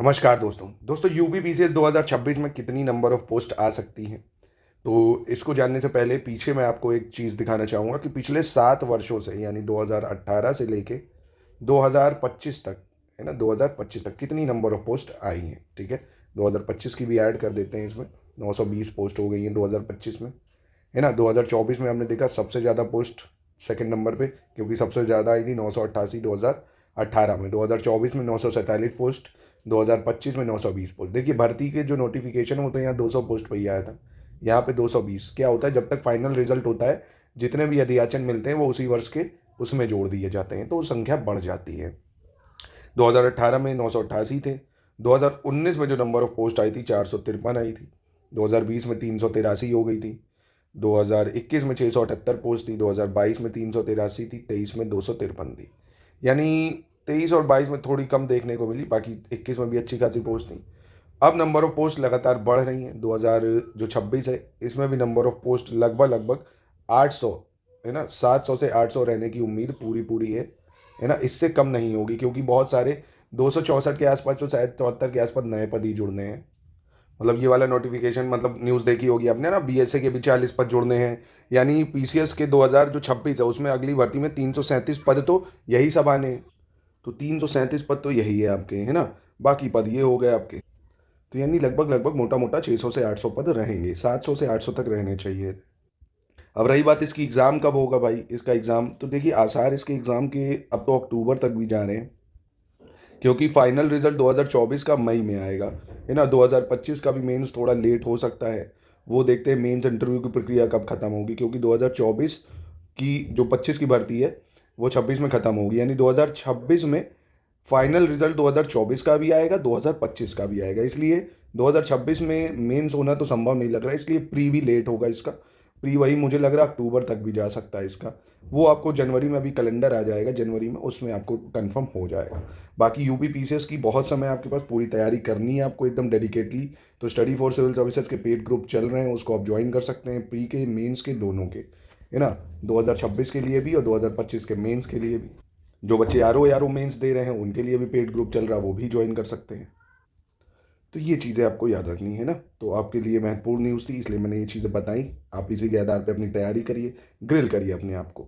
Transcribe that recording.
नमस्कार दोस्तों यूपीपीसीएस 2026 में कितनी नंबर ऑफ पोस्ट आ सकती हैं। तो इसको जानने से पहले पीछे मैं आपको एक चीज़ दिखाना चाहूँगा कि पिछले 7 वर्षों से यानी 2018 से लेके 2025 तक, है ना, 2025 तक कितनी नंबर ऑफ पोस्ट आई हैं। ठीक है, 2025 की भी ऐड कर देते हैं इसमें। 920 पोस्ट हो गई हैं 2025 में, है ना। 2024 में हमने देखा सबसे ज़्यादा पोस्ट सेकंड नंबर पे, क्योंकि सबसे ज़्यादा आई थी 988 2018 में। 2024 में 947 पोस्ट, 2025 में 920 पोस्ट। देखिए भर्ती के जो नोटिफिकेशन है वो तो यहाँ 200 पोस्ट पे ही आया था, यहाँ पे 220। क्या होता है, जब तक फाइनल रिजल्ट होता है जितने भी अध्याचन मिलते हैं वो उसी वर्ष के उसमें जोड़ दिए जाते हैं, तो वो संख्या बढ़ जाती है। 2018 में 988 थे। 2019 में जो नंबर ऑफ पोस्ट आई थी 453 आई थी। 2020 में 383 हो गई थी। 2021 में 678 पोस्ट थी। 2022 में 383 थी। 23 में 253 थी। यानी 23 और 22 में थोड़ी कम देखने को मिली, बाकी 21 में भी अच्छी खासी पोस्ट थी। अब नंबर ऑफ पोस्ट लगातार बढ़ रही हैं। 2000 जो 26 है इसमें भी नंबर ऑफ पोस्ट लगभग 800, है ना, 700 से 800 रहने की उम्मीद पूरी पूरी है ना। इससे कम नहीं होगी, क्योंकि बहुत सारे 264 के आसपास, जो शायद 74 के आसपास नए पद ही जुड़ने हैं। मतलब ये वाला नोटिफिकेशन, मतलब न्यूज़ देखी होगी आपने ना, बीएसए के भी 40 पद जुड़ने हैं। यानी पीसीएस के 2000 जो 26 है उसमें अगली भर्ती में 337 पद तो यही सब आने हैं। तो 337 पद तो यही है आपके, है ना। बाकी पद ये हो गए आपके। तो यानी लगभग मोटा मोटा 600 से 800 पद रहेंगे, 700 से 800 तक रहने चाहिए। अब रही बात इसकी एग्ज़ाम कब होगा भाई, इसका एग्ज़ाम तो देखिए आसार इसके एग्ज़ाम के अब तो अक्टूबर तक भी जा रहे हैं, क्योंकि फाइनल रिजल्ट 2024 का मई में आएगा, है ना। 2025 का भी मेंस थोड़ा लेट हो सकता है, वो देखते हैं मेंस इंटरव्यू की प्रक्रिया कब खत्म होगी, क्योंकि 2024 की जो 25 की भर्ती है वो 26 में ख़त्म होगी। यानी 2026 में फाइनल रिजल्ट 2024 का भी आएगा, 2025 का भी आएगा। इसलिए 2026 में मेंस होना तो संभव नहीं लग रहा है, इसलिए प्री भी लेट होगा इसका। प्री वही मुझे लग रहा है अक्टूबर तक भी जा सकता है इसका। वो आपको जनवरी में, अभी कैलेंडर आ जाएगा जनवरी में, उसमें आपको कंफर्म हो जाएगा। बाकी यूपी पीसीएस की बहुत समय आपके पास, पूरी तैयारी करनी है आपको एकदम डेडिकेटली। तो स्टडी फॉर सिविल सर्विसेज के पेड ग्रुप चल रहे हैं, उसको आप ज्वाइन कर सकते हैं, प्री के मेंस के दोनों के, है ना। 2026 के लिए भी और 2025 के मेंस के लिए भी। जो बच्चे आर ओ मेंस दे रहे हैं उनके लिए भी पेड ग्रुप चल रहा है, वो भी ज्वाइन कर सकते हैं। तो ये चीज़ें आपको याद रखनी है ना। तो आपके लिए महत्वपूर्ण न्यूज़ थी, इसलिए मैंने ये चीज़ें बताई। आप इसी के आधार पर अपनी तैयारी करिए, ग्रिल करिए अपने आप को।